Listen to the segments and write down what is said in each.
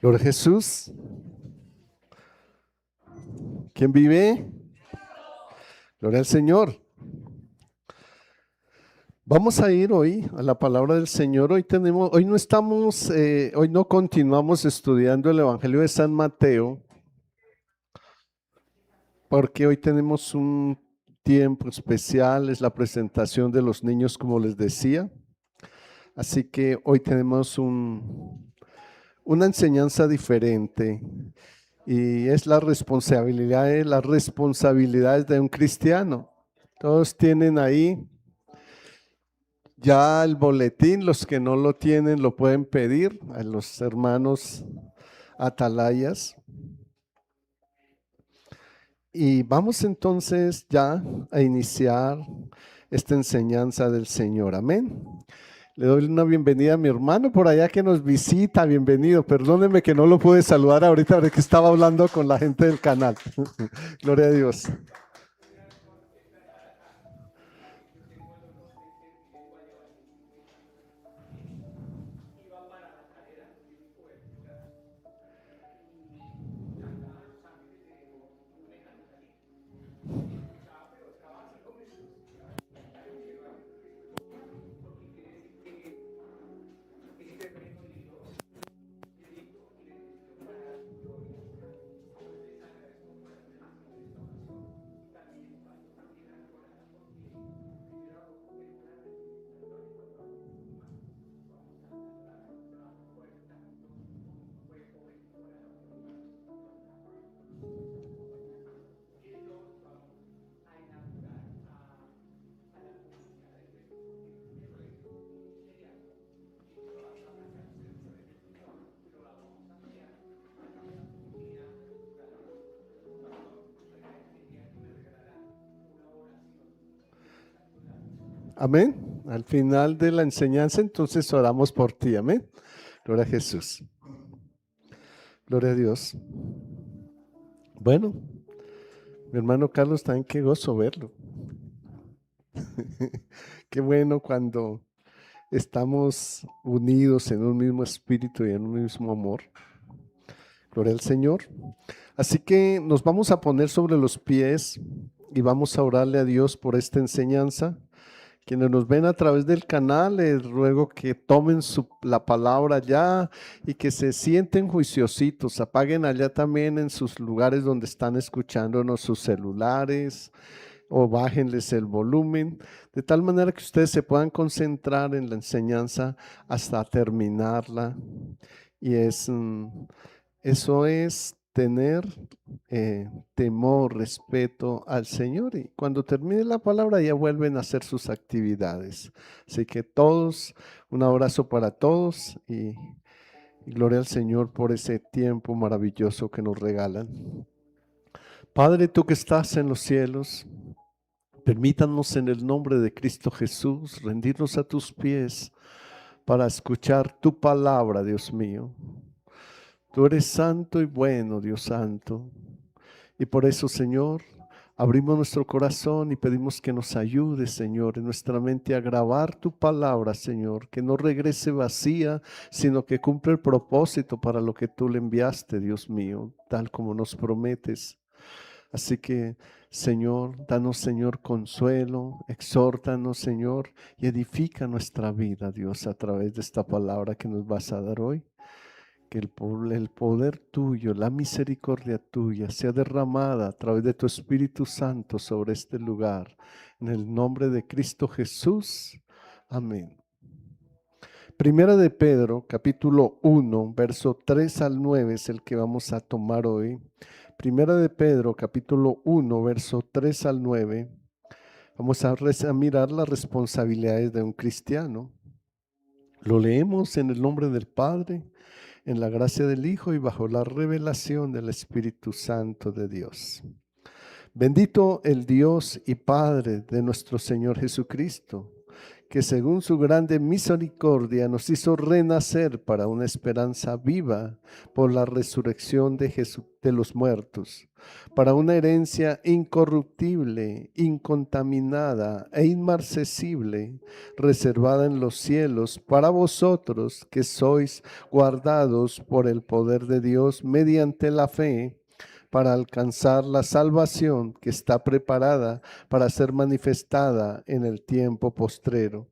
Gloria a Jesús. ¿Quién vive? Gloria al Señor. Vamos a ir hoy a la palabra del Señor. Hoy no continuamos estudiando el Evangelio de San Mateo, porque hoy tenemos un tiempo especial, es la presentación de los niños, como les decía. Así que hoy tenemos una enseñanza diferente y es las responsabilidades de un cristiano. Todos tienen ahí ya el boletín, los que no lo tienen lo pueden pedir a los hermanos atalayas. Y vamos entonces ya a iniciar esta enseñanza del Señor. Amén. Le doy una bienvenida a mi hermano por allá que nos visita. Bienvenido. Perdóneme que no lo pude saludar ahorita porque estaba hablando con la gente del canal. Gloria a Dios. Amén. Al final de la enseñanza, entonces oramos por ti. Amén. Gloria a Jesús. Gloria a Dios. Bueno, mi hermano Carlos, también qué gozo verlo. Qué bueno cuando estamos unidos en un mismo espíritu y en un mismo amor. Gloria al Señor. Así que nos vamos a poner sobre los pies y vamos a orarle a Dios por esta enseñanza. Quienes nos ven a través del canal, les ruego que tomen la palabra ya y que se sienten juiciositos, apaguen allá también en sus lugares donde están escuchándonos sus celulares o bájenles el volumen, de tal manera que ustedes se puedan concentrar en la enseñanza hasta terminarla. Y eso es tener temor, respeto al Señor, y cuando termine la palabra ya vuelven a hacer sus actividades. Así que todos, un abrazo para todos y gloria al Señor por ese tiempo maravilloso que nos regalan. Padre, tú que estás en los cielos, permítanos en el nombre de Cristo Jesús rendirnos a tus pies para escuchar tu palabra, Dios mío. Tú eres santo y bueno, Dios santo. Y por eso, Señor, abrimos nuestro corazón y pedimos que nos ayudes, Señor, en nuestra mente a grabar tu palabra, Señor, que no regrese vacía, sino que cumple el propósito para lo que tú le enviaste, Dios mío, tal como nos prometes. Así que, Señor, danos, Señor, consuelo, exhórtanos, Señor, y edifica nuestra vida, Dios, a través de esta palabra que nos vas a dar hoy. Que el poder tuyo, la misericordia tuya sea derramada a través de tu Espíritu Santo sobre este lugar. En el nombre de Cristo Jesús. Amén. Primera de Pedro, capítulo 1, verso 3 al 9 es el que vamos a tomar hoy. Primera de Pedro, capítulo 1, verso 3 al 9. Vamos a mirar las responsabilidades de un cristiano. Lo leemos en el nombre del Padre, en la gracia del Hijo y bajo la revelación del Espíritu Santo de Dios. Bendito el Dios y Padre de nuestro Señor Jesucristo, que según su grande misericordia nos hizo renacer para una esperanza viva por la resurrección de Jesús de los muertos, para una herencia incorruptible, incontaminada e inmarcesible, reservada en los cielos para vosotros que sois guardados por el poder de Dios mediante la fe, para alcanzar la salvación que está preparada para ser manifestada en el tiempo postrero,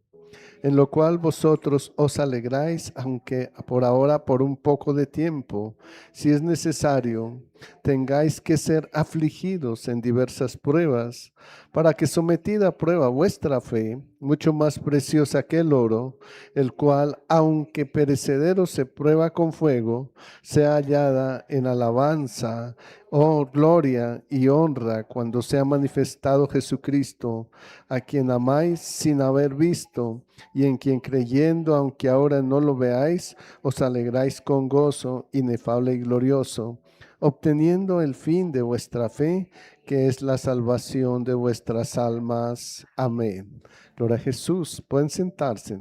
en lo cual vosotros os alegráis, aunque por ahora por un poco de tiempo, si es necesario, tengáis que ser afligidos en diversas pruebas, para que sometida a prueba vuestra fe, mucho más preciosa que el oro, el cual, aunque perecedero se prueba con fuego, sea hallada en alabanza, oh gloria y honra cuando sea manifestado Jesucristo, a quien amáis sin haber visto, y en quien creyendo, aunque ahora no lo veáis, os alegráis con gozo inefable y glorioso, obteniendo el fin de vuestra fe, que es la salvación de vuestras almas. Amén. Gloria a Jesús. Pueden sentarse.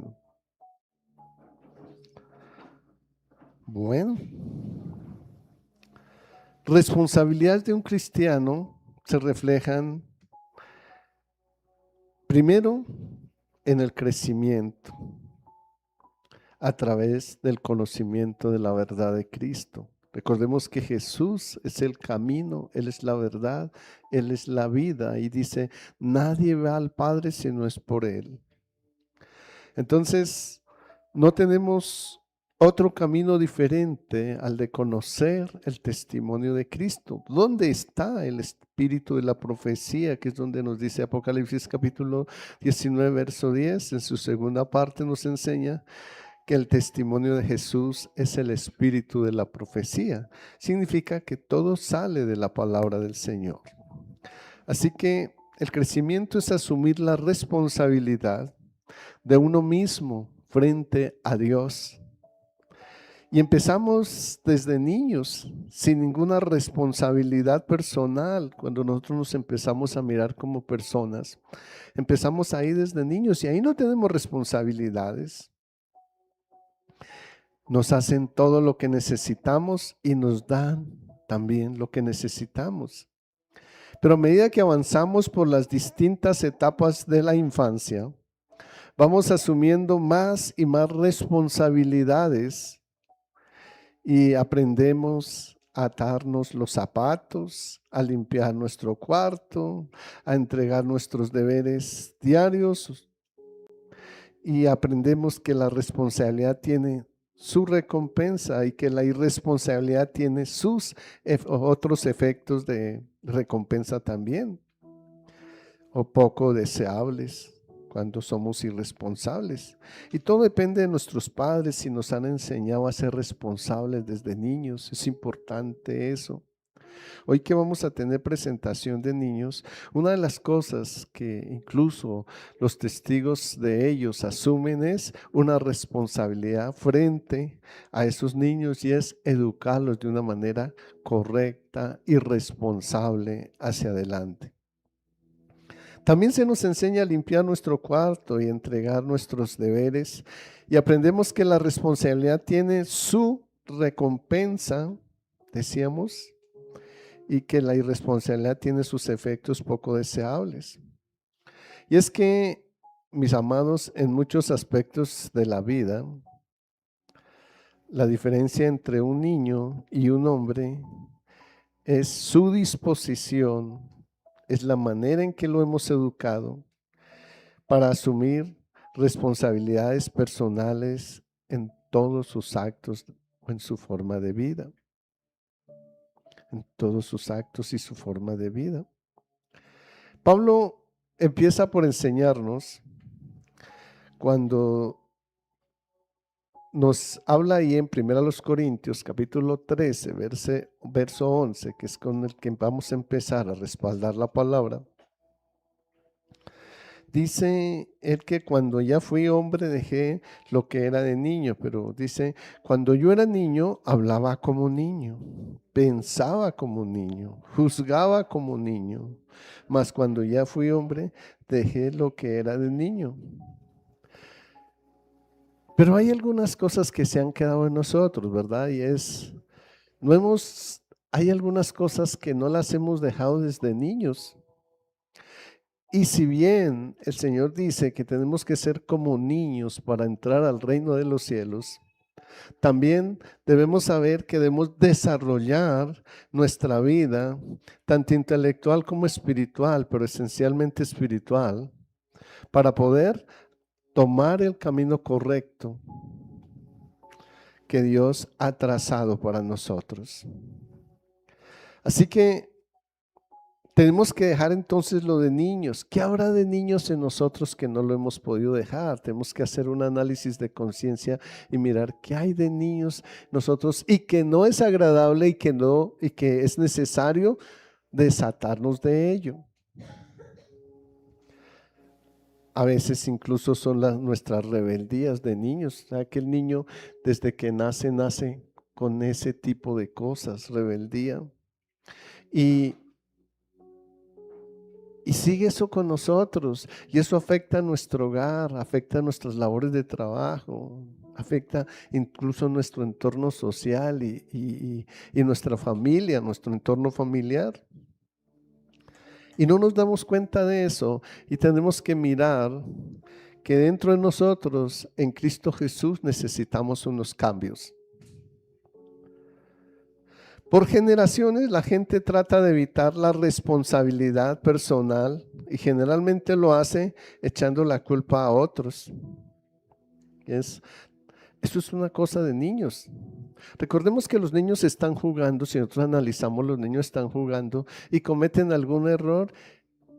Bueno, responsabilidades de un cristiano se reflejan primero en el crecimiento a través del conocimiento de la verdad de Cristo. Recordemos que Jesús es el camino, Él es la verdad, Él es la vida, y dice, nadie va al Padre si no es por Él. Entonces, no tenemos otro camino diferente al de conocer el testimonio de Cristo. ¿Dónde está el espíritu de la profecía? Que es donde nos dice Apocalipsis capítulo 19, verso 10. En su segunda parte nos enseña que el testimonio de Jesús es el espíritu de la profecía. Significa que todo sale de la palabra del Señor. Así que el crecimiento es asumir la responsabilidad de uno mismo frente a Dios. Y empezamos desde niños, sin ninguna responsabilidad personal. Cuando nosotros nos empezamos a mirar como personas, empezamos ahí desde niños y ahí no tenemos responsabilidades. Nos hacen todo lo que necesitamos y nos dan también lo que necesitamos. Pero a medida que avanzamos por las distintas etapas de la infancia, vamos asumiendo más y más responsabilidades y aprendemos a atarnos los zapatos, a limpiar nuestro cuarto, a entregar nuestros deberes diarios, y aprendemos que la responsabilidad tiene su recompensa y que la irresponsabilidad tiene sus otros efectos de recompensa también, o poco deseables cuando somos irresponsables. Y todo depende de nuestros padres, si nos han enseñado a ser responsables desde niños. Es importante eso. Hoy que vamos a tener presentación de niños, una de las cosas que incluso los testigos de ellos asumen es una responsabilidad frente a esos niños, y es educarlos de una manera correcta y responsable hacia adelante. También se nos enseña a limpiar nuestro cuarto y entregar nuestros deberes, y aprendemos que la responsabilidad tiene su recompensa, decíamos, y que la irresponsabilidad tiene sus efectos poco deseables. Y es que, mis amados, en muchos aspectos de la vida, la diferencia entre un niño y un hombre es su disposición, es la manera en que lo hemos educado para asumir responsabilidades personales en todos sus actos o en su forma de vida. En todos sus actos y su forma de vida. Pablo empieza por enseñarnos cuando nos habla ahí en 1 Corintios capítulo 13, verso 11, que es con el que vamos a empezar a respaldar la palabra. Dice él que cuando ya fui hombre dejé lo que era de niño, pero dice, cuando yo era niño hablaba como niño, pensaba como niño, juzgaba como niño, mas cuando ya fui hombre dejé lo que era de niño. Pero hay algunas cosas que se han quedado en nosotros, ¿verdad? No hemos, hay algunas cosas que no las hemos dejado desde niños. Y si bien el Señor dice que tenemos que ser como niños para entrar al reino de los cielos, también debemos saber que debemos desarrollar nuestra vida, tanto intelectual como espiritual, pero esencialmente espiritual, para poder tomar el camino correcto que Dios ha trazado para nosotros. Así que tenemos que dejar entonces lo de niños. ¿Qué habrá de niños en nosotros que no lo hemos podido dejar? Tenemos que hacer un análisis de conciencia y mirar qué hay de niños nosotros y que no es agradable y que es necesario desatarnos de ello. A veces incluso son nuestras rebeldías de niños. O sea, que el niño desde que nace con ese tipo de cosas, rebeldía. Y sigue eso con nosotros, y eso afecta a nuestro hogar, afecta a nuestras labores de trabajo, afecta incluso a nuestro entorno social y nuestra familia, nuestro entorno familiar. Y no nos damos cuenta de eso, y tenemos que mirar que dentro de nosotros, en Cristo Jesús, necesitamos unos cambios. Por generaciones la gente trata de evitar la responsabilidad personal y generalmente lo hace echando la culpa a otros. Eso es una cosa de niños. Recordemos que los niños están jugando, si nosotros analizamos, los niños están jugando y cometen algún error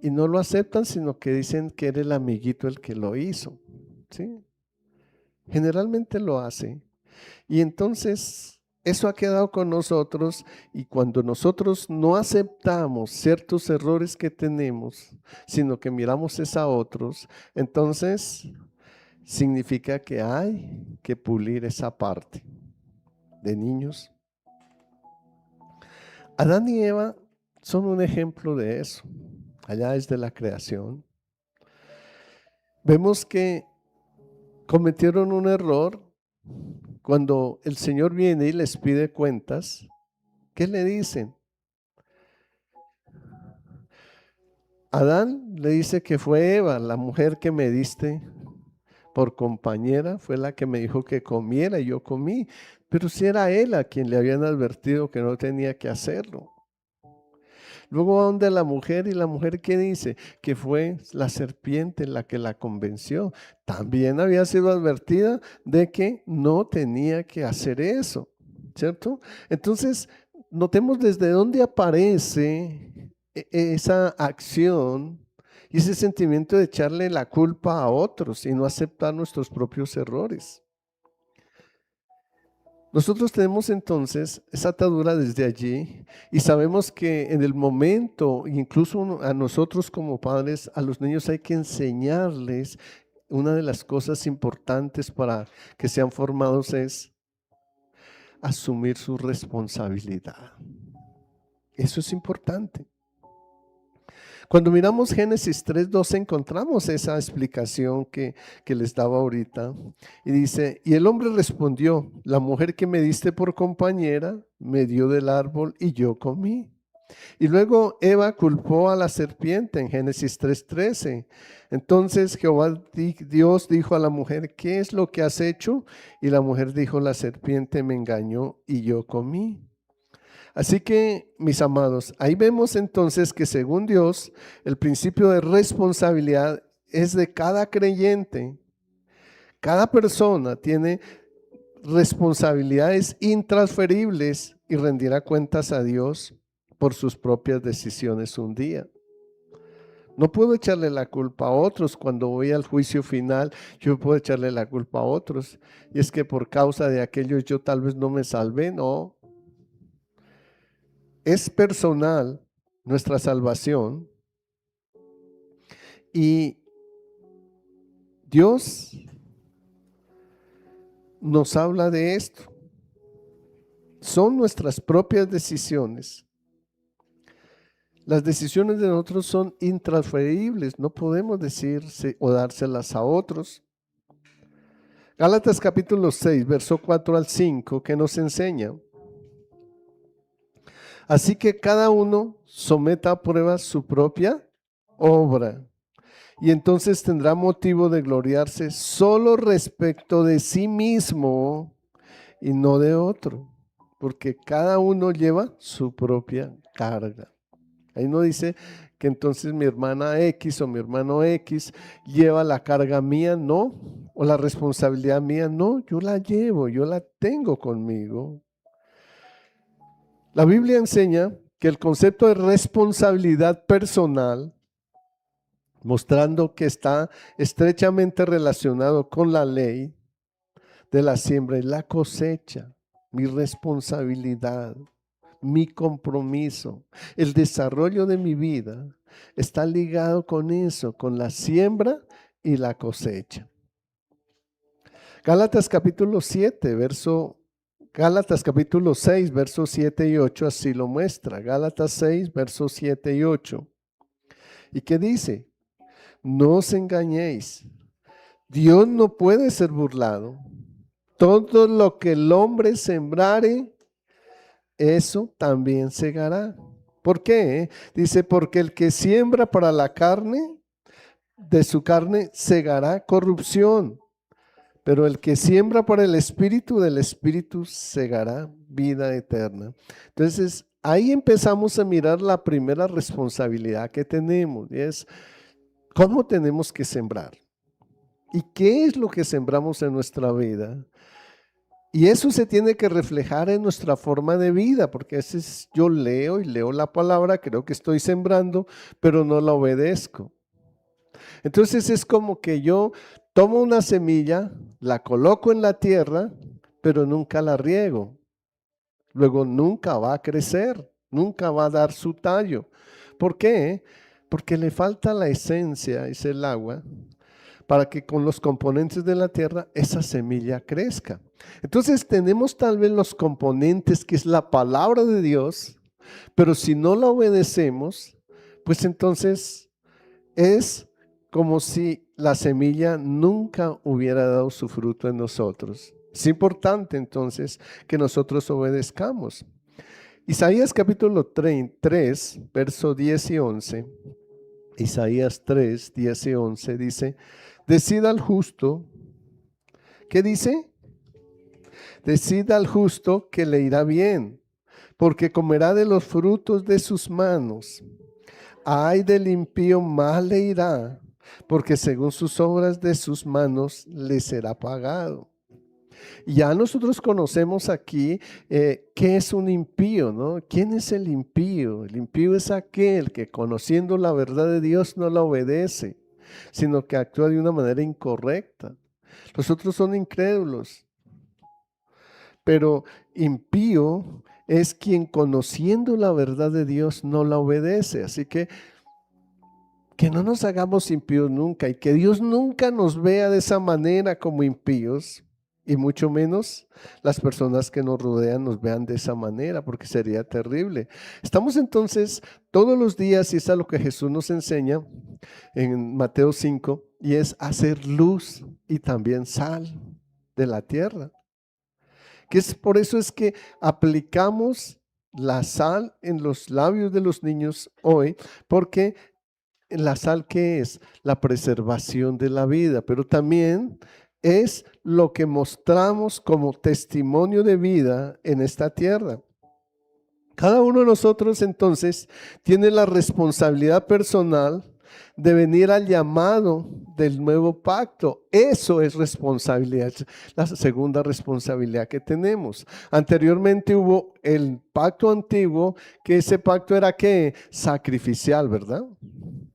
y no lo aceptan, sino que dicen que era el amiguito el que lo hizo. ¿Sí? Generalmente lo hace. Y entonces eso ha quedado con nosotros, y cuando nosotros no aceptamos ciertos errores que tenemos, sino que miramos es a otros, entonces significa que hay que pulir esa parte de niños. Adán y Eva son un ejemplo de eso. Allá desde la creación. Vemos que cometieron un error. Cuando el Señor viene y les pide cuentas, ¿qué le dicen? Adán le dice que fue Eva, la mujer que me diste por compañera, fue la que me dijo que comiera y yo comí. Pero si era él a quien le habían advertido que no tenía que hacerlo. Luego va donde la mujer, y la mujer ¿qué dice? Que fue la serpiente la que la convenció. También había sido advertida de que no tenía que hacer eso, ¿cierto? Entonces, notemos desde dónde aparece esa acción y ese sentimiento de echarle la culpa a otros y no aceptar nuestros propios errores. Nosotros tenemos entonces esa atadura desde allí, y sabemos que en el momento, incluso a nosotros como padres, a los niños hay que enseñarles. Una de las cosas importantes para que sean formados es asumir su responsabilidad. Eso es importante. Cuando miramos Génesis 3:12 encontramos esa explicación que les daba ahorita. Y dice, y el hombre respondió, la mujer que me diste por compañera me dio del árbol y yo comí. Y luego Eva culpó a la serpiente en Génesis 3:13. Entonces Jehová Dios dijo a la mujer, ¿qué es lo que has hecho? Y la mujer dijo, la serpiente me engañó y yo comí. Así que, mis amados, ahí vemos entonces que según Dios, el principio de responsabilidad es de cada creyente. Cada persona tiene responsabilidades intransferibles y rendirá cuentas a Dios por sus propias decisiones un día. No puedo echarle la culpa a otros. Cuando voy al juicio final, yo puedo echarle la culpa a otros. Y es que por causa de aquello yo tal vez no me salvé. No. Es personal nuestra salvación, y Dios nos habla de esto. Son nuestras propias decisiones. Las decisiones de nosotros son intransferibles, no podemos decirse o dárselas a otros. Gálatas capítulo 6, verso 4 al 5, que nos enseña. Así que cada uno someta a prueba su propia obra, y entonces tendrá motivo de gloriarse solo respecto de sí mismo y no de otro, porque cada uno lleva su propia carga. Ahí no dice que entonces mi hermana X o mi hermano X lleva la carga mía, no, o la responsabilidad mía, no, yo la llevo, yo la tengo conmigo. La Biblia enseña que el concepto de responsabilidad personal, mostrando que está estrechamente relacionado con la ley de la siembra y la cosecha, mi responsabilidad, mi compromiso, el desarrollo de mi vida, está ligado con eso, con la siembra y la cosecha. Gálatas capítulo 6, versos 7 y 8, así lo muestra. Gálatas 6, versos 7 y 8. ¿Y qué dice? No os engañéis. Dios no puede ser burlado. Todo lo que el hombre sembrare, eso también segará. ¿Por qué? Dice, porque el que siembra para la carne, de su carne segará corrupción. Pero el que siembra para el Espíritu, del Espíritu segará vida eterna. Entonces, ahí empezamos a mirar la primera responsabilidad que tenemos, y es cómo tenemos que sembrar. ¿Y qué es lo que sembramos en nuestra vida? Y eso se tiene que reflejar en nuestra forma de vida, porque a veces yo leo y leo la palabra, creo que estoy sembrando, pero no la obedezco. Entonces es como que yo tomo una semilla, la coloco en la tierra, pero nunca la riego. Luego nunca va a crecer, nunca va a dar su tallo. ¿Por qué? Porque le falta la esencia, es el agua, para que con los componentes de la tierra esa semilla crezca. Entonces tenemos tal vez los componentes que es la palabra de Dios, pero si no la obedecemos, pues entonces es como si la semilla nunca hubiera dado su fruto en nosotros. Es importante entonces que nosotros obedezcamos. Isaías capítulo 3, verso 10 y 11. Isaías 3, 10 y 11 dice, decida al justo, ¿qué dice? Decida al justo que le irá bien, porque comerá de los frutos de sus manos. Ay del impío, mal le irá, porque según sus obras de sus manos le será pagado. Y ya nosotros conocemos aquí qué es un impío, ¿no? ¿Quién es el impío? El impío es aquel que conociendo la verdad de Dios no la obedece, sino que actúa de una manera incorrecta. Los otros son incrédulos, pero impío es quien conociendo la verdad de Dios no la obedece. Así que no nos hagamos impíos nunca y que Dios nunca nos vea de esa manera como impíos, y mucho menos las personas que nos rodean nos vean de esa manera, porque sería terrible. Estamos entonces todos los días, y es a lo que Jesús nos enseña en Mateo 5, y es hacer luz y también sal de la tierra. Que es por eso es que aplicamos la sal en los labios de los niños hoy, porque la sal, ¿qué es? La preservación de la vida, pero también es lo que mostramos como testimonio de vida en esta tierra. Cada uno de nosotros entonces tiene la responsabilidad personal de venir al llamado del nuevo pacto. Eso es responsabilidad, la segunda responsabilidad que tenemos. Anteriormente hubo el pacto antiguo, que ese pacto era ¿qué? Sacrificial, ¿verdad?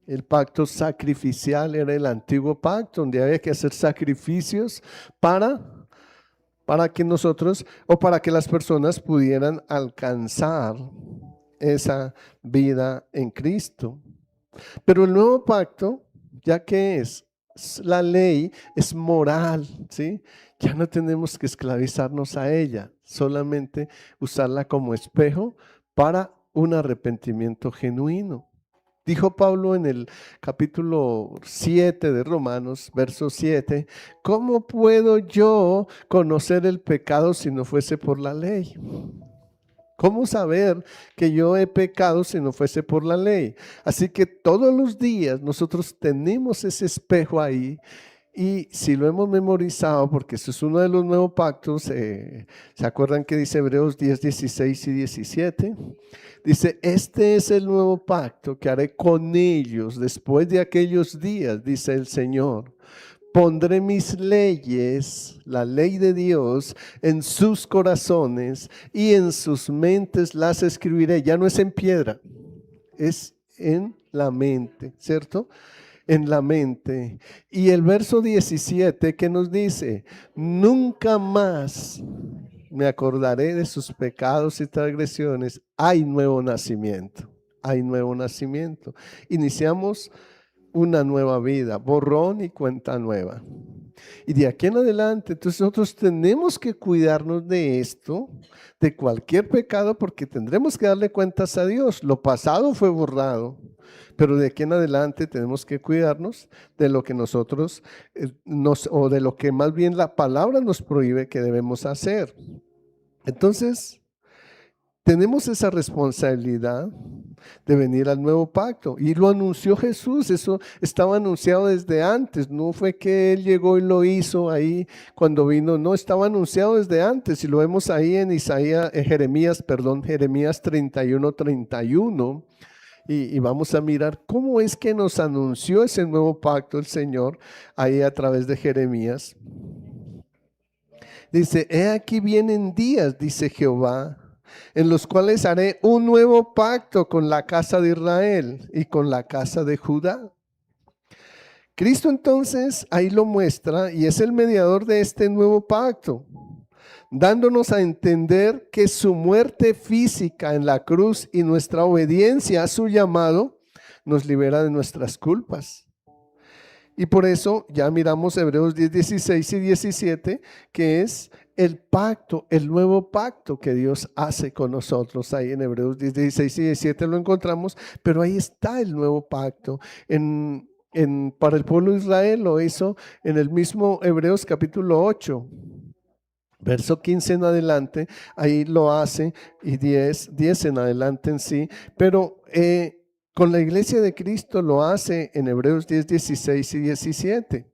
El pacto sacrificial era el antiguo pacto, donde había que hacer sacrificios para que nosotros o para que las personas pudieran alcanzar esa vida en Cristo. Pero el nuevo pacto, ya que es la ley, es moral, ¿sí? Ya no tenemos que esclavizarnos a ella, solamente usarla como espejo para un arrepentimiento genuino. Dijo Pablo en el capítulo 7 de Romanos, verso 7, ¿cómo puedo yo conocer el pecado si no fuese por la ley? ¿Cómo saber que yo he pecado si no fuese por la ley? Así que todos los días nosotros tenemos ese espejo ahí y si lo hemos memorizado, porque eso es uno de los nuevos pactos, ¿se acuerdan que dice Hebreos 10, 16 y 17? Dice, este es el nuevo pacto que haré con ellos después de aquellos días, dice el Señor. Pondré mis leyes, la ley de Dios, en sus corazones y en sus mentes las escribiré. Ya no es en piedra, es en la mente, ¿cierto? En la mente. Y el verso 17 que nos dice, nunca más me acordaré de sus pecados y transgresiones. Hay nuevo nacimiento, hay nuevo nacimiento. Iniciamos una nueva vida, borrón y cuenta nueva. Y de aquí en adelante, entonces nosotros tenemos que cuidarnos de esto, de cualquier pecado, porque tendremos que darle cuentas a Dios. Lo pasado fue borrado, pero de aquí en adelante tenemos que cuidarnos de lo que nosotros o de lo que más bien la palabra nos prohíbe que debemos hacer. Entonces, tenemos esa responsabilidad de venir al nuevo pacto. Y lo anunció Jesús, eso estaba anunciado desde antes, no fue que Él llegó y lo hizo ahí cuando vino, no, estaba anunciado desde antes y lo vemos ahí en Jeremías 31, 31. Y vamos a mirar cómo es que nos anunció ese nuevo pacto el Señor ahí a través de Jeremías. Dice, he aquí vienen días, dice Jehová, en los cuales haré un nuevo pacto con la casa de Israel y con la casa de Judá. Cristo entonces ahí lo muestra y es el mediador de este nuevo pacto, dándonos a entender que su muerte física en la cruz y nuestra obediencia a su llamado nos libera de nuestras culpas. Y por eso ya miramos Hebreos 10, 16 y 17, que es el pacto, el nuevo pacto que Dios hace con nosotros. Ahí en Hebreos 10, 16 y 17 lo encontramos, pero ahí está el nuevo pacto. Para el pueblo de Israel lo hizo en el mismo Hebreos capítulo 8. Verso 15 en adelante, ahí lo hace, y 10 en adelante en sí, pero con la iglesia de Cristo lo hace en Hebreos 10, 16 y 17.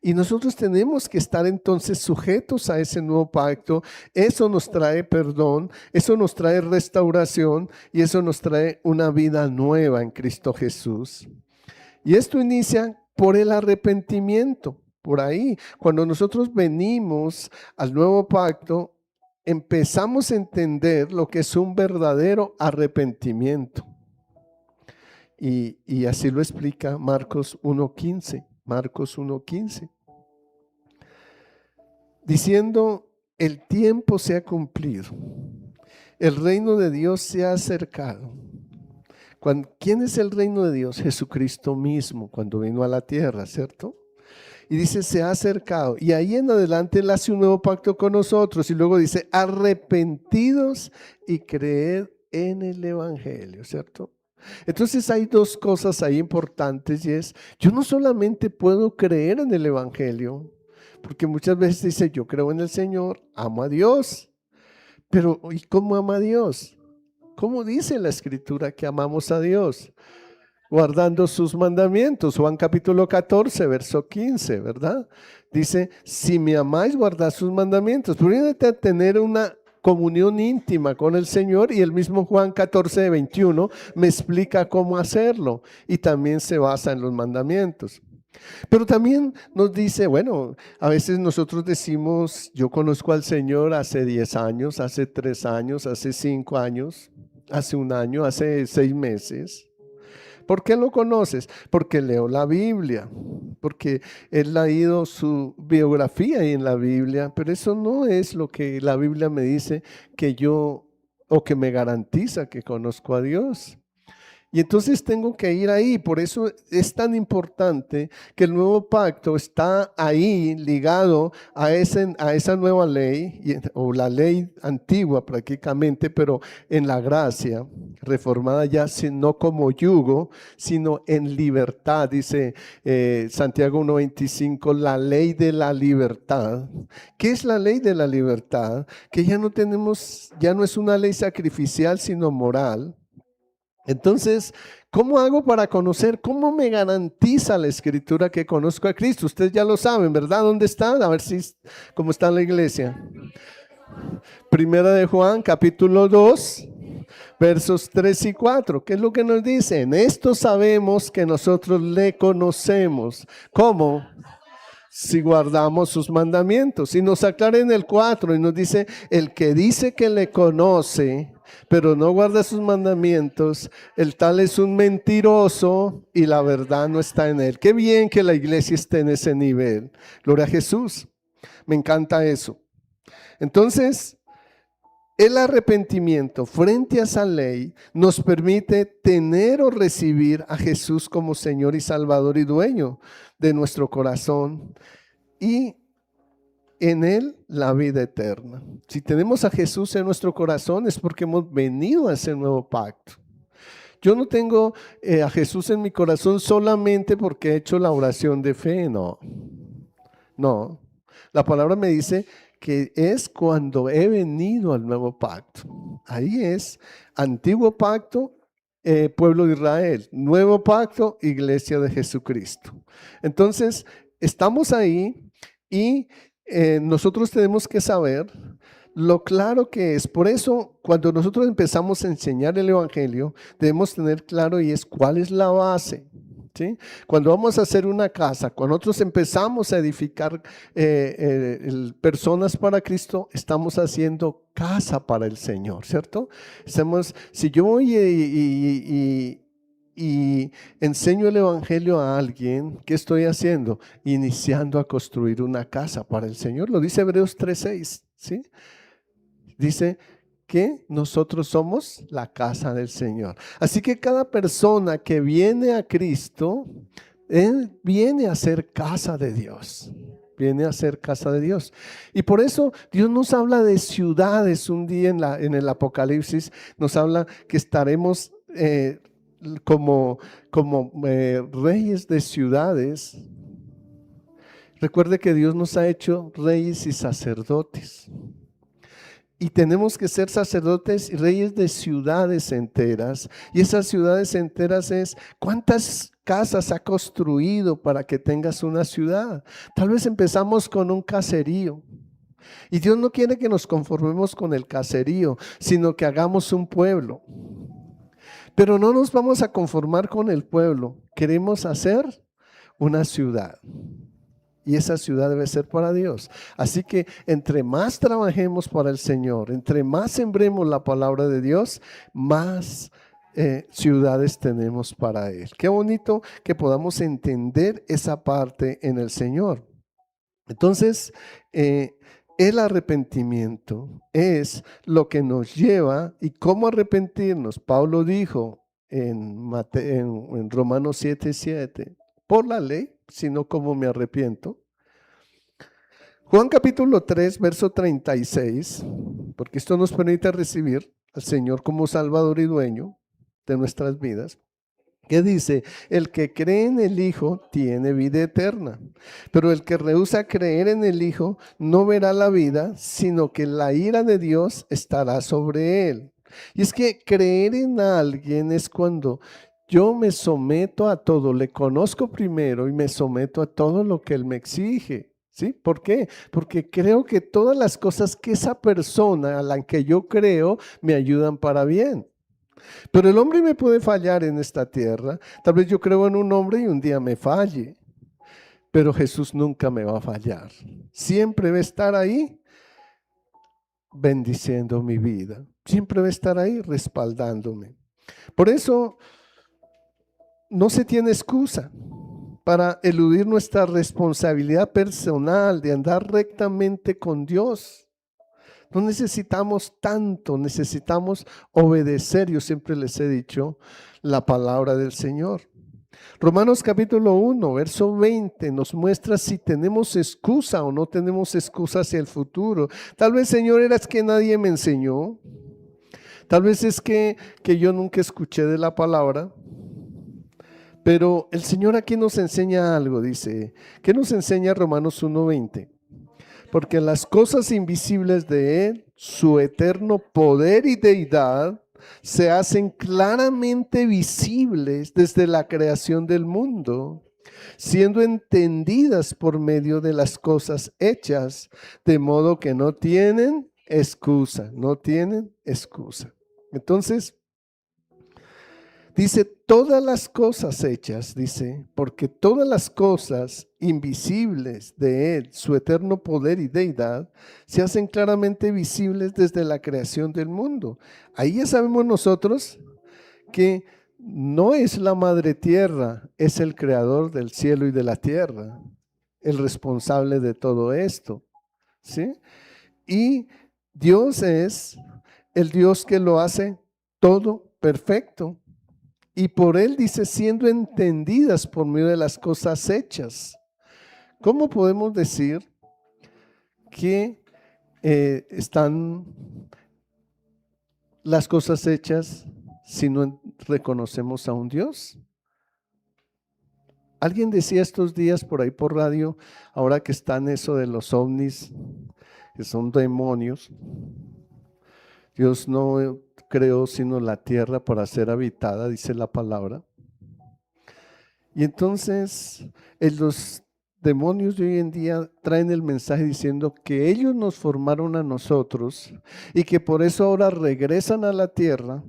Y nosotros tenemos que estar entonces sujetos a ese nuevo pacto. Eso nos trae perdón, eso nos trae restauración y eso nos trae una vida nueva en Cristo Jesús. Y esto inicia por el arrepentimiento. Por ahí, cuando nosotros venimos al nuevo pacto, empezamos a entender lo que es un verdadero arrepentimiento. Y así lo explica Marcos 1:15. Marcos 1:15. Diciendo, el tiempo se ha cumplido, el reino de Dios se ha acercado. ¿Quién es el reino de Dios? Jesucristo mismo, cuando vino a la tierra, ¿cierto? Y dice, se ha acercado. Y ahí en adelante Él hace un nuevo pacto con nosotros. Y luego dice, arrepentidos y creed en el Evangelio, ¿cierto? Entonces hay dos cosas ahí importantes y es, yo no solamente puedo creer en el Evangelio, porque muchas veces dice, yo creo en el Señor, amo a Dios. Pero ¿y cómo ama a Dios? ¿Cómo dice la Escritura que amamos a Dios? Guardando sus mandamientos. Juan capítulo 14, verso 15, ¿verdad? Dice, si me amáis, guardad sus mandamientos. Primero hay que tener una comunión íntima con el Señor y el mismo Juan 14, 21 me explica cómo hacerlo y también se basa en los mandamientos. Pero también nos dice, bueno, a veces nosotros decimos, yo conozco al Señor hace 10 años, hace 3 años, hace 5 años, hace 1 año, hace 6 meses. ¿Por qué lo conoces? Porque leo la Biblia, porque he leído su biografía ahí en la Biblia, pero eso no es lo que la Biblia me dice que yo, o que me garantiza que conozco a Dios. Y entonces tengo que ir ahí. Por eso es tan importante que el nuevo pacto está ahí ligado a esa nueva ley, o la ley antigua prácticamente, pero en la gracia, reformada ya no como yugo, sino en libertad. Dice Santiago 1:25, la ley de la libertad. ¿Qué es la ley de la libertad? Que ya no es una ley sacrificial, sino moral. Entonces, ¿cómo hago para conocer? ¿Cómo me garantiza la Escritura que conozco a Cristo? Ustedes ya lo saben, ¿verdad? ¿Dónde está? A ver si, cómo está en la iglesia. Primera de Juan, capítulo 2, versos 3 y 4. ¿Qué es lo que nos dice? En esto sabemos que nosotros le conocemos. ¿Cómo? Si guardamos sus mandamientos. Y nos aclara en el 4 y nos dice, el que dice que le conoce, pero no guarda sus mandamientos, el tal es un mentiroso y la verdad no está en él. Qué bien que la iglesia esté en ese nivel. Gloria a Jesús. Me encanta eso. Entonces, el arrepentimiento frente a esa ley nos permite tener o recibir a Jesús como Señor y Salvador y dueño de nuestro corazón y en Él la vida eterna. Si tenemos a Jesús en nuestro corazón es porque hemos venido a ese nuevo pacto. Yo no tengo a Jesús en mi corazón solamente porque he hecho la oración de fe, no. No, la palabra me dice que es cuando he venido al nuevo pacto. Ahí es antiguo pacto, pueblo de Israel, nuevo pacto, iglesia de Jesucristo. Entonces, estamos ahí y nosotros tenemos que saber lo claro que es. Por eso, cuando nosotros empezamos a enseñar el Evangelio, debemos tener claro y es cuál es la base. ¿Sí? Cuando vamos a hacer una casa, cuando nosotros empezamos a edificar personas para Cristo, estamos haciendo casa para el Señor, ¿cierto? Si yo voy y enseño el Evangelio a alguien, ¿qué estoy haciendo? Iniciando a construir una casa para el Señor. Lo dice Hebreos 3:6, ¿sí? Dice que nosotros somos la casa del Señor. Así que cada persona que viene a Cristo, él viene a ser casa de Dios. Viene a ser casa de Dios. Y por eso Dios nos habla de ciudades. Un día en el Apocalipsis nos habla que estaremos como reyes de ciudades. Recuerde que Dios nos ha hecho reyes y sacerdotes. Y tenemos que ser sacerdotes y reyes de ciudades enteras. Y esas ciudades enteras es, ¿cuántas casas ha construido para que tengas una ciudad? Tal vez empezamos con un caserío. Y Dios no quiere que nos conformemos con el caserío, sino que hagamos un pueblo. Pero no nos vamos a conformar con el pueblo. Queremos hacer una ciudad. Y esa ciudad debe ser para Dios. Así que entre más trabajemos para el Señor, entre más sembremos la palabra de Dios, más ciudades tenemos para Él. Qué bonito que podamos entender esa parte en el Señor. Entonces, el arrepentimiento es lo que nos lleva y cómo arrepentirnos. Pablo dijo en Romanos 7:7, por la ley, sino como me arrepiento. Juan capítulo 3, verso 36, porque esto nos permite recibir al Señor como Salvador y dueño de nuestras vidas, que dice, el que cree en el Hijo tiene vida eterna, pero el que rehúsa creer en el Hijo no verá la vida, sino que la ira de Dios estará sobre él. Y es que creer en alguien es cuando yo me someto a todo, le conozco primero y me someto a todo lo que Él me exige. ¿Sí? ¿Por qué? Porque creo que todas las cosas que esa persona a la que yo creo me ayudan para bien. Pero el hombre me puede fallar en esta tierra. Tal vez yo creo en un hombre y un día me falle. Pero Jesús nunca me va a fallar. Siempre va a estar ahí bendiciendo mi vida. Siempre va a estar ahí respaldándome. Por eso no se tiene excusa para eludir nuestra responsabilidad personal de andar rectamente con Dios. No necesitamos tanto, necesitamos obedecer, yo siempre les he dicho, la palabra del Señor. Romanos capítulo 1, verso 20 nos muestra si tenemos excusa o no tenemos excusa hacia el futuro. Tal vez, Señor, era que nadie me enseñó. Tal vez es que yo nunca escuché de la palabra. Pero el Señor aquí nos enseña algo, dice. ¿Qué nos enseña Romanos 1:20? Porque las cosas invisibles de Él, su eterno poder y deidad, se hacen claramente visibles desde la creación del mundo, siendo entendidas por medio de las cosas hechas, de modo que no tienen excusa, no tienen excusa. Entonces, dice, todas las cosas hechas, dice, porque todas las cosas invisibles de Él, su eterno poder y deidad, se hacen claramente visibles desde la creación del mundo. Ahí ya sabemos nosotros que no es la madre tierra, es el creador del cielo y de la tierra, el responsable de todo esto, ¿sí? Y Dios es el Dios que lo hace todo perfecto. Y por Él dice, siendo entendidas por medio de las cosas hechas. ¿Cómo podemos decir que están las cosas hechas si no reconocemos a un Dios? Alguien decía estos días por ahí por radio, ahora que están eso de los ovnis, que son demonios. Dios no creó sino la tierra para ser habitada, dice la palabra. Y entonces los demonios de hoy en día traen el mensaje diciendo que ellos nos formaron a nosotros y que por eso ahora regresan a la tierra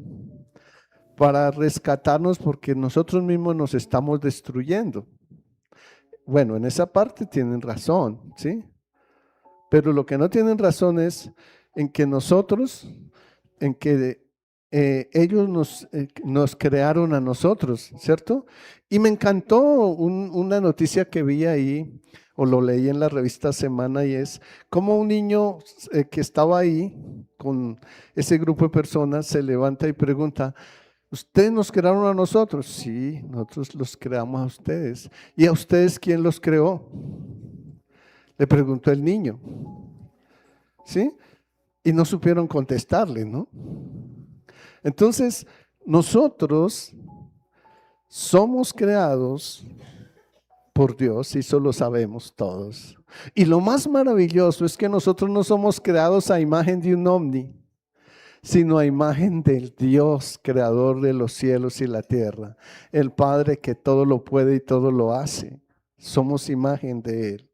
para rescatarnos porque nosotros mismos nos estamos destruyendo. Bueno, en esa parte tienen razón, ¿sí? Pero lo que no tienen razón es en que nosotros, en que ellos nos crearon a nosotros, ¿cierto? Y me encantó una noticia que vi ahí, o lo leí en la revista Semana, y es como un niño que estaba ahí con ese grupo de personas se levanta y pregunta, ¿ustedes nos crearon a nosotros? Sí, nosotros los creamos a ustedes. ¿Y a ustedes quién los creó? Le preguntó el niño, ¿sí? Y no supieron contestarle, ¿no? Entonces, nosotros somos creados por Dios y eso lo sabemos todos. Y lo más maravilloso es que nosotros no somos creados a imagen de un ovni, sino a imagen del Dios creador de los cielos y la tierra, el Padre que todo lo puede y todo lo hace. Somos imagen de Él.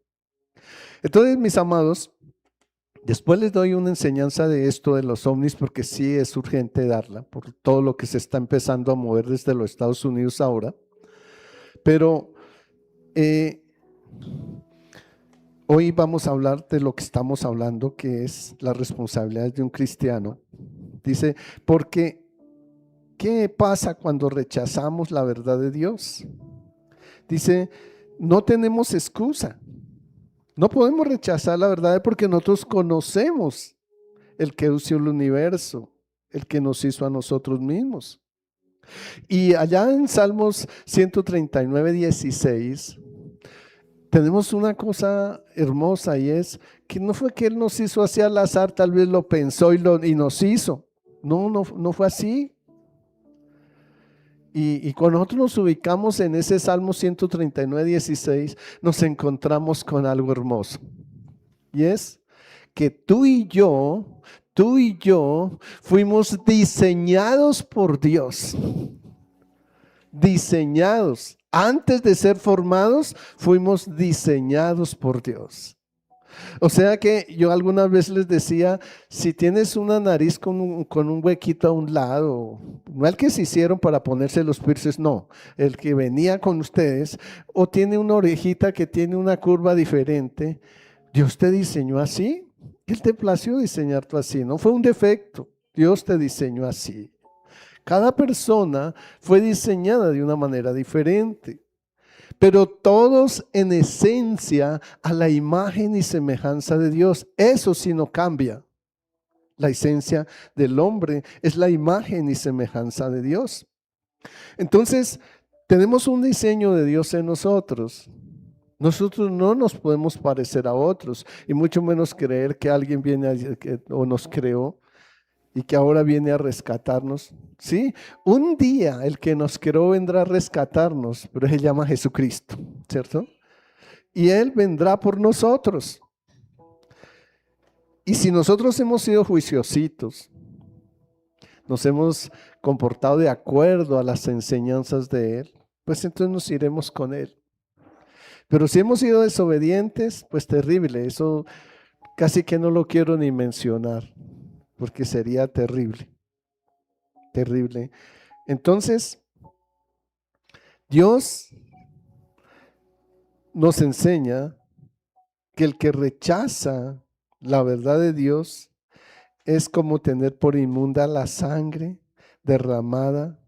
Entonces, mis amados, después les doy una enseñanza de esto de los ovnis porque sí es urgente darla por todo lo que se está empezando a mover desde los Estados Unidos ahora. Pero hoy vamos a hablar de lo que estamos hablando, que es la responsabilidad de un cristiano. Dice, porque ¿qué pasa cuando rechazamos la verdad de Dios? Dice, no tenemos excusa. No podemos rechazar la verdad porque nosotros conocemos el que hizo el universo, el que nos hizo a nosotros mismos. Y allá en Salmos 139, 16, tenemos una cosa hermosa y es que no fue que Él nos hizo así al azar, tal vez lo pensó y nos hizo. No fue así. Y cuando nosotros nos ubicamos en ese Salmo 139, 16, nos encontramos con algo hermoso. Y es que tú y yo fuimos diseñados por Dios. Diseñados. Antes de ser formados, fuimos diseñados por Dios. O sea que yo algunas veces les decía, si tienes una nariz con un huequito a un lado, no el que se hicieron para ponerse los piercings, no, el que venía con ustedes, o tiene una orejita que tiene una curva diferente, Dios te diseñó así. Él te plació diseñarte así, no fue un defecto, Dios te diseñó así. Cada persona fue diseñada de una manera diferente. Pero todos en esencia a la imagen y semejanza de Dios. Eso sí no cambia. la esencia del hombre, es la imagen y semejanza de Dios. Entonces, tenemos un diseño de Dios en nosotros. Nosotros no nos podemos parecer a otros y mucho menos creer que alguien viene o nos creó y que ahora viene a rescatarnos. Sí, un día el que nos creó vendrá a rescatarnos, pero Él se llama Jesucristo, ¿cierto? Y Él vendrá por nosotros. Y si nosotros hemos sido juiciositos, nos hemos comportado de acuerdo a las enseñanzas de Él, pues entonces nos iremos con Él. Pero si hemos sido desobedientes, pues terrible, eso casi que no lo quiero ni mencionar, porque sería terrible, terrible. Entonces, Dios nos enseña que el que rechaza la verdad de Dios es como tener por inmunda la sangre derramada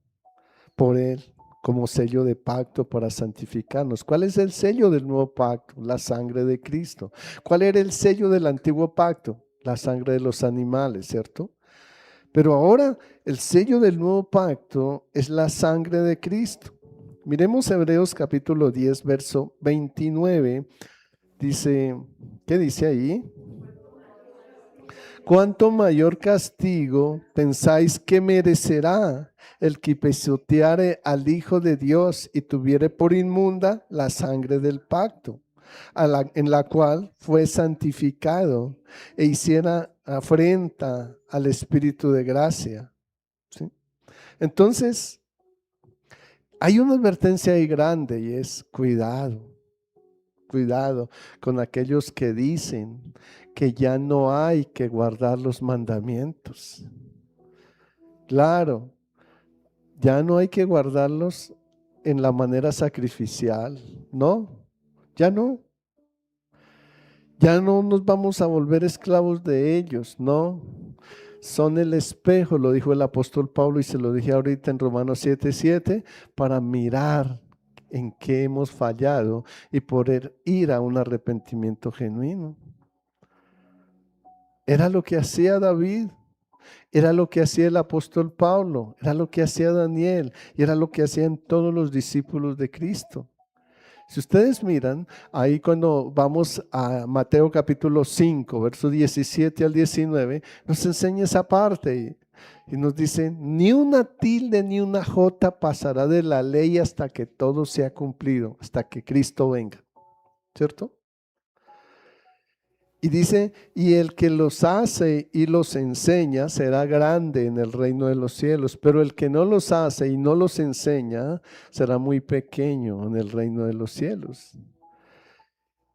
por Él como sello de pacto para santificarnos. ¿Cuál es el sello del nuevo pacto? La sangre de Cristo. ¿Cuál era el sello del antiguo pacto? La sangre de los animales, ¿cierto? Pero ahora el sello del nuevo pacto es la sangre de Cristo. Miremos Hebreos capítulo 10, verso 29. Dice, ¿qué dice ahí? ¿Cuánto mayor castigo pensáis que merecerá el que pisoteare al Hijo de Dios y tuviere por inmunda la sangre del pacto, en la cual fue santificado e hiciera afrenta al Espíritu de gracia? ¿Sí? Entonces, hay una advertencia ahí grande y es cuidado. Cuidado con aquellos que dicen que ya no hay que guardar los mandamientos. Claro, ya no hay que guardarlos en la manera sacrificial, ¿no? Ya no. Ya no nos vamos a volver esclavos de ellos, ¿no? Son el espejo, lo dijo el apóstol Pablo y se lo dije ahorita en Romanos 7:7, para mirar en qué hemos fallado y poder ir a un arrepentimiento genuino. Era lo que hacía David, era lo que hacía el apóstol Pablo, era lo que hacía Daniel y era lo que hacían todos los discípulos de Cristo. Si ustedes miran, ahí cuando vamos a Mateo capítulo 5, versos 17 al 19, nos enseña esa parte y nos dice, ni una tilde ni una jota pasará de la ley hasta que todo sea cumplido, hasta que Cristo venga, ¿cierto? Y dice, y el que los hace y los enseña será grande en el reino de los cielos, pero el que no los hace y no los enseña será muy pequeño en el reino de los cielos.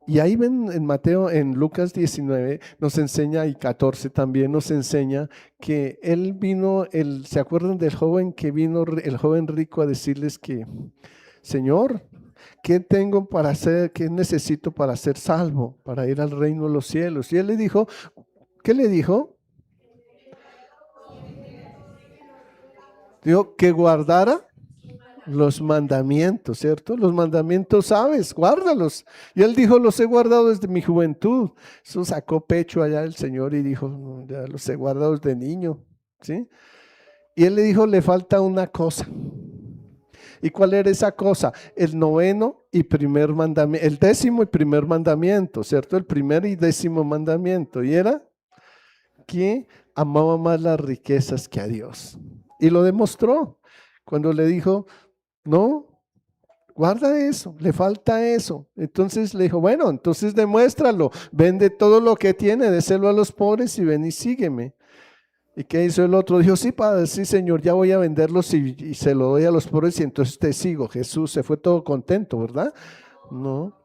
Y ahí ven en Mateo, en Lucas 19, nos enseña, y 14 también nos enseña que él vino, ¿se acuerdan del joven que vino, el joven rico a decirles que, Señor, ¿qué tengo para hacer? ¿Qué necesito para ser salvo? Para ir al reino de los cielos. Y él le dijo, ¿qué le dijo? Dijo que guardara los mandamientos, ¿cierto? Los mandamientos sabes, guárdalos. Y él dijo, los he guardado desde mi juventud. Eso sacó pecho allá el Señor y dijo, ya los he guardado desde niño, ¿sí? Y él le dijo, le falta una cosa. ¿Y cuál era esa cosa? El noveno y primer mandamiento, el décimo y primer mandamiento, ¿cierto? El primer y décimo mandamiento. Y era que amaba más las riquezas que a Dios. Y lo demostró cuando le dijo, no, guarda eso, le falta eso. Entonces le dijo, bueno, entonces demuéstralo, vende todo lo que tiene, déselo a los pobres y ven y sígueme. ¿Y qué hizo el otro? Dijo, sí, padre, sí, Señor, ya voy a venderlos y se lo doy a los pobres y entonces te sigo. Jesús se fue todo contento, ¿verdad? No.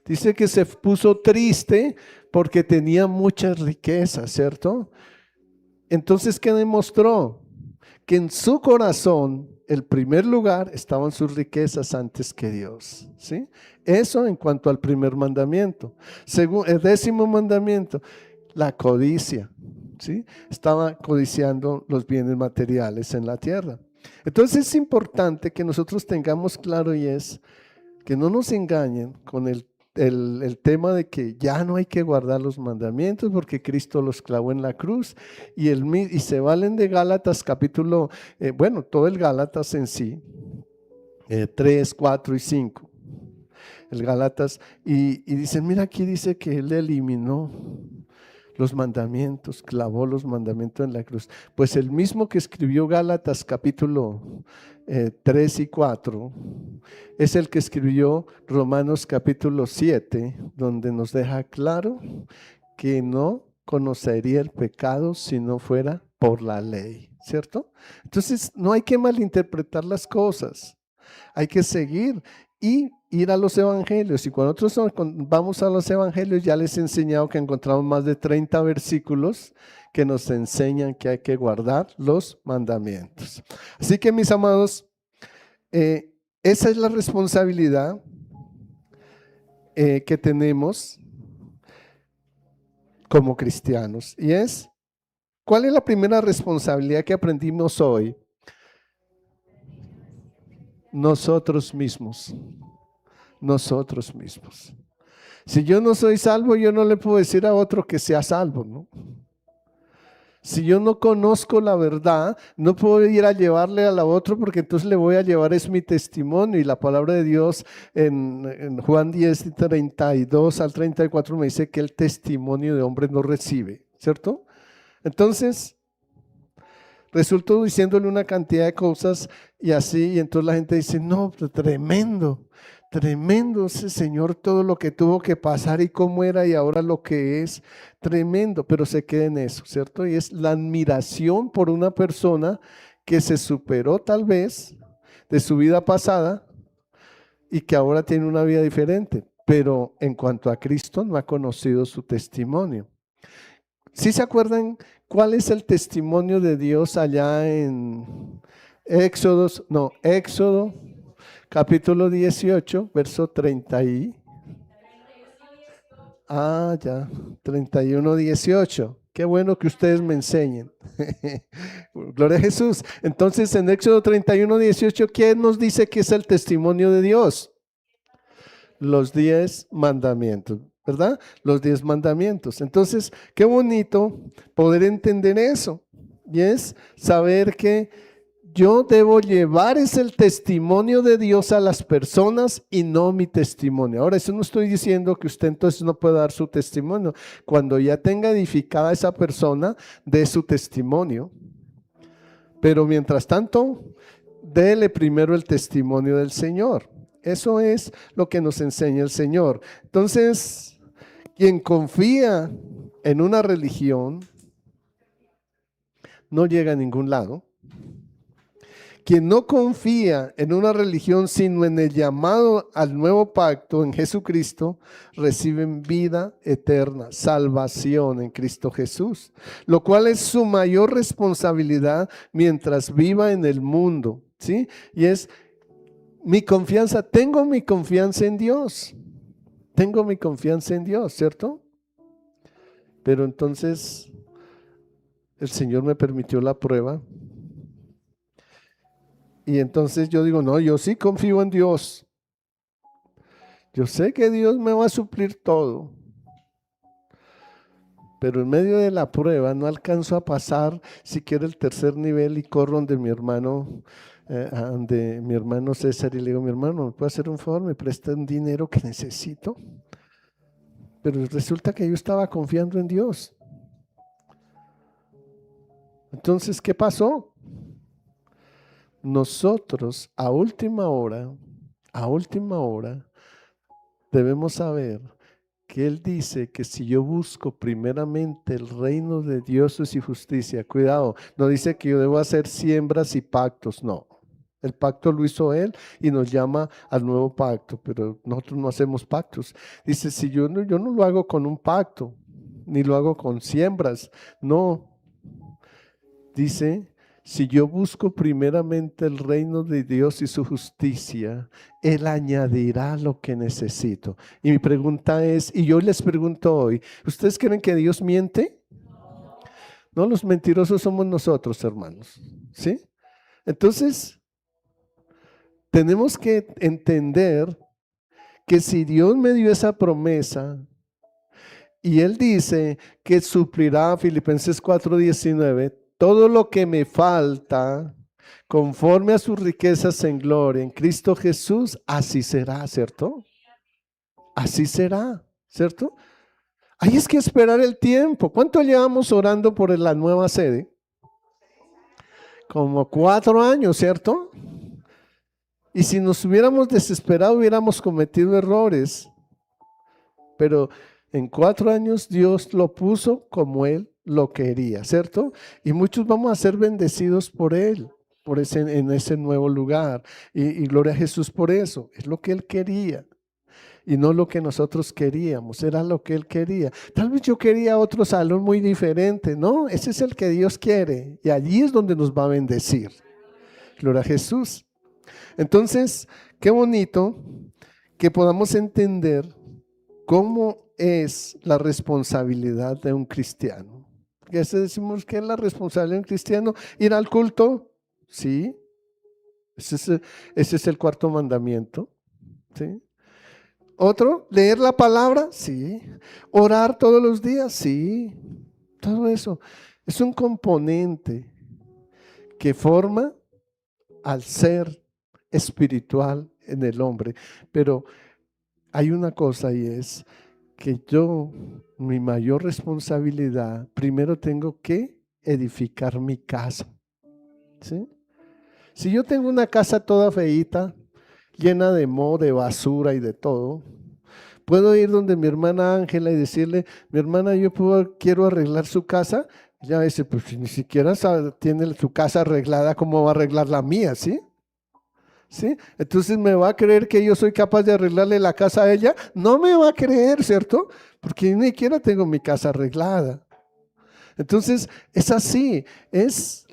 Dice que se puso triste porque tenía muchas riquezas, ¿cierto? Entonces, ¿qué demostró? Que en su corazón, el primer lugar estaban sus riquezas antes que Dios, ¿sí? Eso en cuanto al primer mandamiento. Según el décimo mandamiento, la codicia, ¿sí? Estaba codiciando los bienes materiales en la tierra. Entonces es importante que nosotros tengamos claro y es que no nos engañen con el el tema de que ya no hay que guardar los mandamientos porque Cristo los clavó en la cruz y se valen de Gálatas capítulo, bueno, todo el Gálatas en sí, 3, 4 y 5. El Gálatas, y dicen, mira, aquí dice que Él eliminó los mandamientos, clavó los mandamientos en la cruz. Pues el mismo que escribió Gálatas capítulo 3 y 4, es el que escribió Romanos capítulo 7, donde nos deja claro que no conocería el pecado si no fuera por la ley, ¿cierto? Entonces no hay que malinterpretar las cosas, hay que seguir y ir a los evangelios. Y cuando nosotros vamos a los evangelios, ya les he enseñado que encontramos más de 30 versículos que nos enseñan que hay que guardar los mandamientos. Así que, mis amados, esa es la responsabilidad que tenemos como cristianos. Y es, ¿cuál es la primera responsabilidad que aprendimos hoy? Nosotros mismos. Nosotros mismos. Si yo no soy salvo, yo no le puedo decir a otro que sea salvo, ¿no? Si yo no conozco la verdad, no puedo ir a llevarle a la otro porque entonces le voy a llevar es mi testimonio. Y la palabra de Dios en Juan 10, 32 al 34 me dice que el testimonio de hombre no recibe, ¿cierto? Entonces, resultó diciéndole una cantidad de cosas y así, y entonces la gente dice, no, tremendo, tremendo ese Señor, todo lo que tuvo que pasar y cómo era y ahora lo que es, tremendo, pero se queda en eso, ¿cierto? Y es la admiración por una persona que se superó tal vez de su vida pasada y que ahora tiene una vida diferente, pero en cuanto a Cristo no ha conocido su testimonio. ¿Sí se acuerdan cuál es el testimonio de Dios allá en Éxodo capítulo 18, verso 30 y... Ah, ya, 31, 18. Qué bueno que ustedes me enseñen. Gloria a Jesús. Entonces, en Éxodo 31, 18, ¿quién nos dice que es el testimonio de Dios? Los 10 mandamientos, ¿verdad? Los 10 mandamientos. Entonces, qué bonito poder entender eso. Y es saber que yo debo llevar es el testimonio de Dios a las personas y no mi testimonio. Ahora, eso no estoy diciendo que usted entonces no pueda dar su testimonio. Cuando ya tenga edificada esa persona, dé su testimonio. Pero mientras tanto, déle primero el testimonio del Señor. Eso es lo que nos enseña el Señor. Entonces, quien confía en una religión no llega a ningún lado. Quien no confía en una religión sino en el llamado al nuevo pacto en Jesucristo, reciben vida eterna, salvación en Cristo Jesús, lo cual es su mayor responsabilidad mientras viva en el mundo, ¿sí? Y es mi confianza, tengo mi confianza en Dios, tengo mi confianza en Dios, ¿cierto? Pero entonces el Señor me permitió la prueba. Y entonces yo digo, no, yo sí confío en Dios. Yo sé que Dios me va a suplir todo. Pero en medio de la prueba no alcanzo a pasar siquiera el tercer nivel y corro donde mi hermano César y le digo, mi hermano, ¿me puede hacer un favor? ¿Me presta un dinero que necesito? Pero resulta que yo estaba confiando en Dios. Entonces, ¿qué pasó? Nosotros a última hora, debemos saber que Él dice que si yo busco primeramente el reino de Dios y justicia, cuidado, no dice que yo debo hacer siembras y pactos, no. El pacto lo hizo Él y nos llama al nuevo pacto, pero nosotros no hacemos pactos. Dice, si yo no lo hago con un pacto, ni lo hago con siembras, no. Dice, si yo busco primeramente el reino de Dios y su justicia, Él añadirá lo que necesito. Y mi pregunta es, y yo les pregunto hoy, ¿ustedes creen que Dios miente? No, los mentirosos somos nosotros, hermanos. ¿Sí? Entonces, tenemos que entender que si Dios me dio esa promesa y Él dice que suplirá, Filipenses 4:19, todo lo que me falta conforme a sus riquezas en gloria en Cristo Jesús, así será, ¿cierto? Así será, ¿cierto? Ahí es que esperar el tiempo. ¿Cuánto llevamos orando por la nueva sede? Como 4 años, ¿cierto? Y si nos hubiéramos desesperado, hubiéramos cometido errores. Pero en 4 años Dios lo puso como Él lo quería, ¿cierto? Y muchos vamos a ser bendecidos por Él, en ese nuevo lugar. Y gloria a Jesús por eso. Es lo que Él quería. Y no lo que nosotros queríamos, era lo que Él quería. Tal vez yo quería otro salón muy diferente, ¿no? Ese es el que Dios quiere. Y allí es donde nos va a bendecir. Gloria a Jesús. Entonces, qué bonito que podamos entender cómo es la responsabilidad de un cristiano. Ya decimos que es la responsabilidad de un cristiano, ir al culto, sí. Ese es el cuarto mandamiento, ¿sí? Otro, leer la palabra, sí. Orar todos los días, sí. Todo eso es un componente que forma al ser espiritual en el hombre. Pero hay una cosa y es que yo, mi mayor responsabilidad, primero tengo que edificar mi casa, ¿sí? Si yo tengo una casa toda feíta, llena de moho, de basura y de todo, puedo ir donde mi hermana Ángela y decirle, mi hermana, quiero arreglar su casa. Ya dice, pues si ni siquiera tiene su casa arreglada, ¿cómo va a arreglar la mía? ¿Sí? ¿Sí? Entonces me va a creer que yo soy capaz de arreglarle la casa a ella. No me va a creer, ¿cierto? Porque ni siquiera tengo mi casa arreglada. Entonces es así, es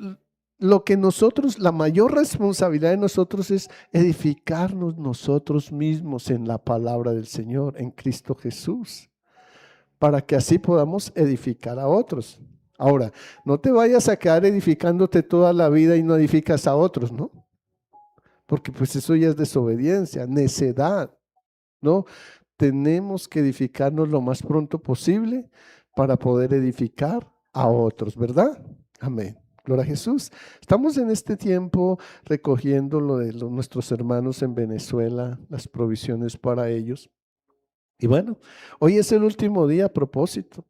lo que nosotros, la mayor responsabilidad de nosotros es edificarnos nosotros mismos en la palabra del Señor, en Cristo Jesús, para que así podamos edificar a otros. Ahora, no te vayas a quedar edificándote toda la vida y no edificas a otros, ¿no? Porque pues eso ya es desobediencia, necedad, ¿no? Tenemos que edificarnos lo más pronto posible para poder edificar a otros, ¿verdad? Amén. Gloria a Jesús. Estamos en este tiempo recogiendo lo de nuestros hermanos en Venezuela, las provisiones para ellos. Y bueno, hoy es el último día a propósito.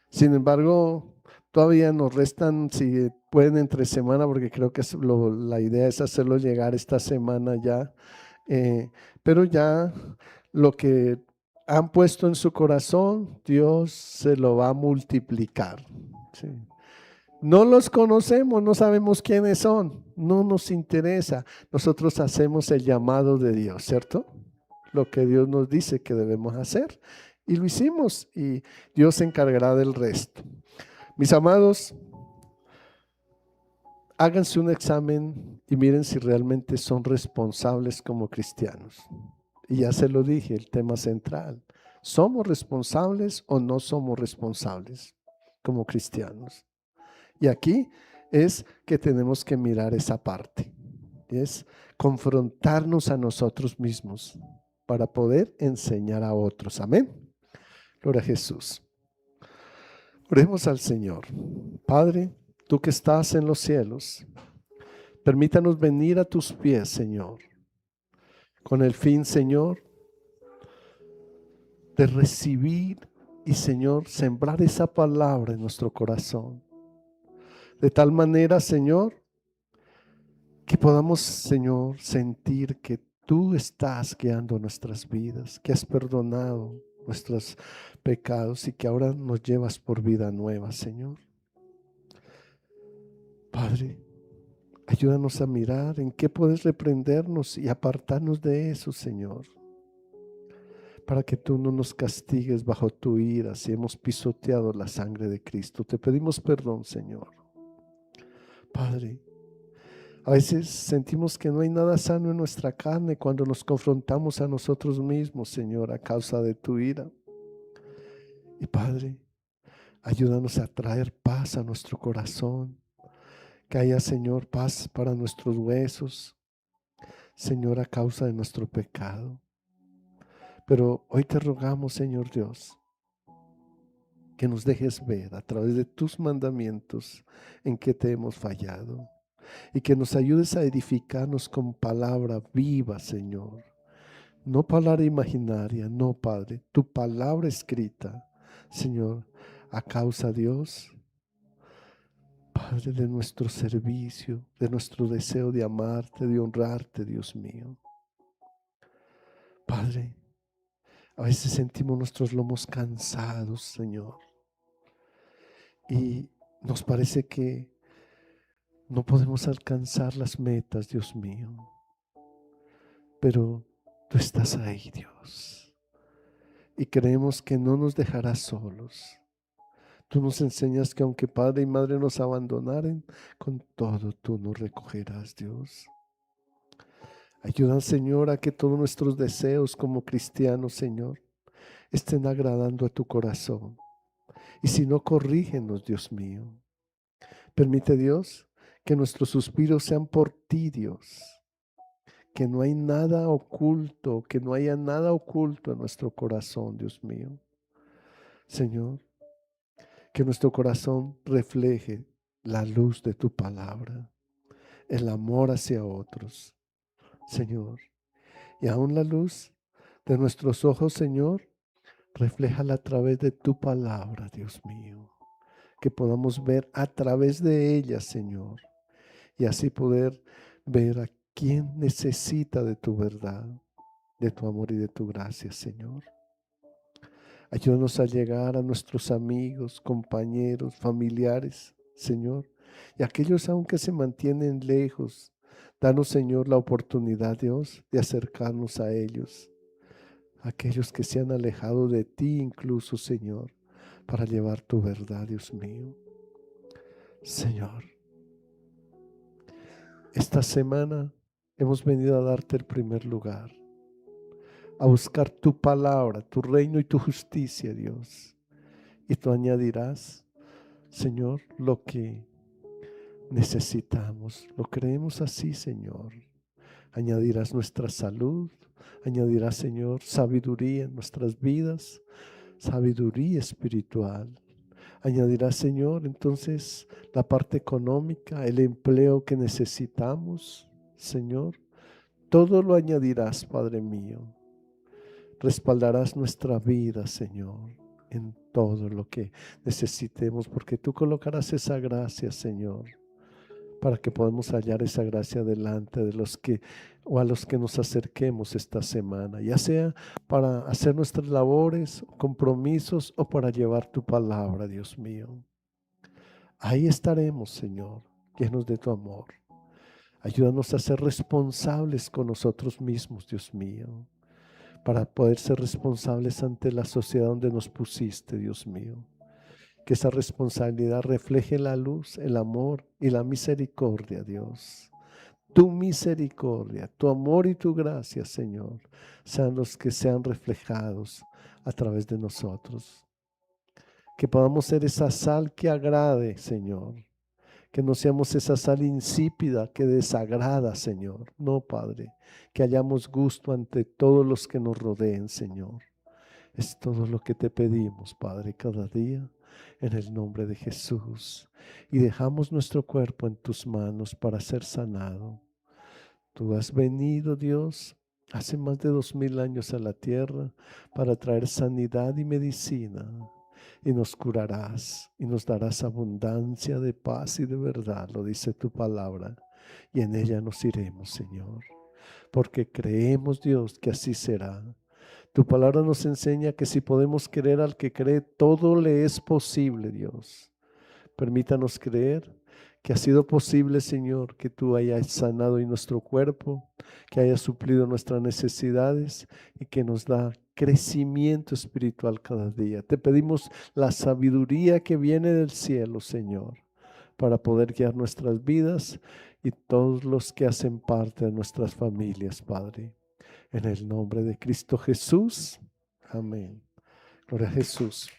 Sin embargo, todavía nos restan, si pueden, entre semana, porque creo que la idea es hacerlo llegar esta semana ya. Pero ya lo que han puesto en su corazón, Dios se lo va a multiplicar. ¿Sí? No los conocemos, no sabemos quiénes son, no nos interesa. Nosotros hacemos el llamado de Dios, ¿cierto? Lo que Dios nos dice que debemos hacer. Y lo hicimos y Dios se encargará del resto. Mis amados, háganse un examen y miren si realmente son responsables como cristianos. Y ya se lo dije, el tema central. ¿Somos responsables o no somos responsables como cristianos? Y aquí es que tenemos que mirar esa parte. Es confrontarnos a nosotros mismos para poder enseñar a otros. Amén. Gloria a Jesús. Oremos al Señor. Padre, tú que estás en los cielos, permítanos venir a tus pies, Señor, con el fin, Señor, de recibir y, Señor, sembrar esa palabra en nuestro corazón. De tal manera, Señor, que podamos, Señor, sentir que tú estás guiando nuestras vidas, que has perdonado nuestros pecados y que ahora nos llevas por vida nueva, Señor. Padre, ayúdanos a mirar en qué puedes reprendernos y apartarnos de eso, Señor, para que tú no nos castigues bajo tu ira si hemos pisoteado la sangre de Cristo. Te pedimos perdón, Señor. Padre, a veces sentimos que no hay nada sano en nuestra carne cuando nos confrontamos a nosotros mismos, Señor, a causa de tu ira. Y Padre, ayúdanos a traer paz a nuestro corazón, que haya, Señor, paz para nuestros huesos, Señor, a causa de nuestro pecado. Pero hoy te rogamos, Señor Dios, que nos dejes ver a través de tus mandamientos en que te hemos fallado y que nos ayudes a edificarnos con palabra viva, Señor. No palabra imaginaria, no, Padre, tu palabra escrita, Señor, a causa, Dios, Padre, de nuestro servicio, de nuestro deseo de amarte, de honrarte, Dios mío. Padre, a veces sentimos nuestros lomos cansados, Señor, y nos parece que no podemos alcanzar las metas, Dios mío, pero tú estás ahí, Dios, y creemos que no nos dejarás solos. Tú nos enseñas que aunque padre y madre nos abandonaren, con todo tú nos recogerás, Dios. Ayuda, Señor, a que todos nuestros deseos como cristianos, Señor, estén agradando a tu corazón. Y si no, corrígenos, Dios mío. Permite, Dios, que nuestros suspiros sean por ti, Dios. Que no hay nada oculto, que no haya nada oculto en nuestro corazón, Dios mío. Señor, que nuestro corazón refleje la luz de tu palabra, el amor hacia otros, Señor. Y aún la luz de nuestros ojos, Señor, refléjala a través de tu palabra, Dios mío. Que podamos ver a través de ella, Señor. Y así poder ver a quien necesita de tu verdad, de tu amor y de tu gracia, Señor. Ayúdanos a llegar a nuestros amigos, compañeros, familiares, Señor. Y aquellos aunque se mantienen lejos, danos, Señor, la oportunidad, Dios, de acercarnos a ellos. Aquellos que se han alejado de ti incluso, Señor, para llevar tu verdad, Dios mío. Señor, esta semana hemos venido a darte el primer lugar, a buscar tu palabra, tu reino y tu justicia, Dios. Y tú añadirás, Señor, lo que necesitamos. Lo creemos así, Señor. Añadirás nuestra salud, añadirás, Señor, sabiduría en nuestras vidas, sabiduría espiritual. Añadirás, Señor, entonces la parte económica, el empleo que necesitamos, Señor. Todo lo añadirás, Padre mío. Respaldarás nuestra vida, Señor, en todo lo que necesitemos, porque tú colocarás esa gracia, Señor, para que podamos hallar esa gracia delante de los que o a los que nos acerquemos esta semana, ya sea para hacer nuestras labores, compromisos o para llevar tu palabra, Dios mío. Ahí estaremos, Señor, llenos de tu amor. Ayúdanos a ser responsables con nosotros mismos, Dios mío, para poder ser responsables ante la sociedad donde nos pusiste, Dios mío. Que esa responsabilidad refleje la luz, el amor y la misericordia, Dios. Tu misericordia, tu amor y tu gracia, Señor, sean los que sean reflejados a través de nosotros. Que podamos ser esa sal que agrade, Señor. Que no seamos esa sal insípida que desagrada, Señor. No, Padre, que hayamos gusto ante todos los que nos rodeen, Señor. Es todo lo que te pedimos, Padre, cada día, en el nombre de Jesús. Y dejamos nuestro cuerpo en tus manos para ser sanado. Tú has venido, Dios, hace más de 2000 años a la tierra para traer sanidad y medicina. Y nos curarás y nos darás abundancia de paz y de verdad, lo dice tu palabra. Y en ella nos iremos, Señor, porque creemos, Dios, que así será. Tu palabra nos enseña que si podemos creer al que cree, todo le es posible, Dios. Permítanos creer que ha sido posible, Señor, que tú hayas sanado en nuestro cuerpo, que hayas suplido nuestras necesidades y que nos da crecimiento espiritual cada día. Te pedimos la sabiduría que viene del cielo, Señor, para poder guiar nuestras vidas y todos los que hacen parte de nuestras familias, Padre. En el nombre de Cristo Jesús. Amén. Gloria a Jesús.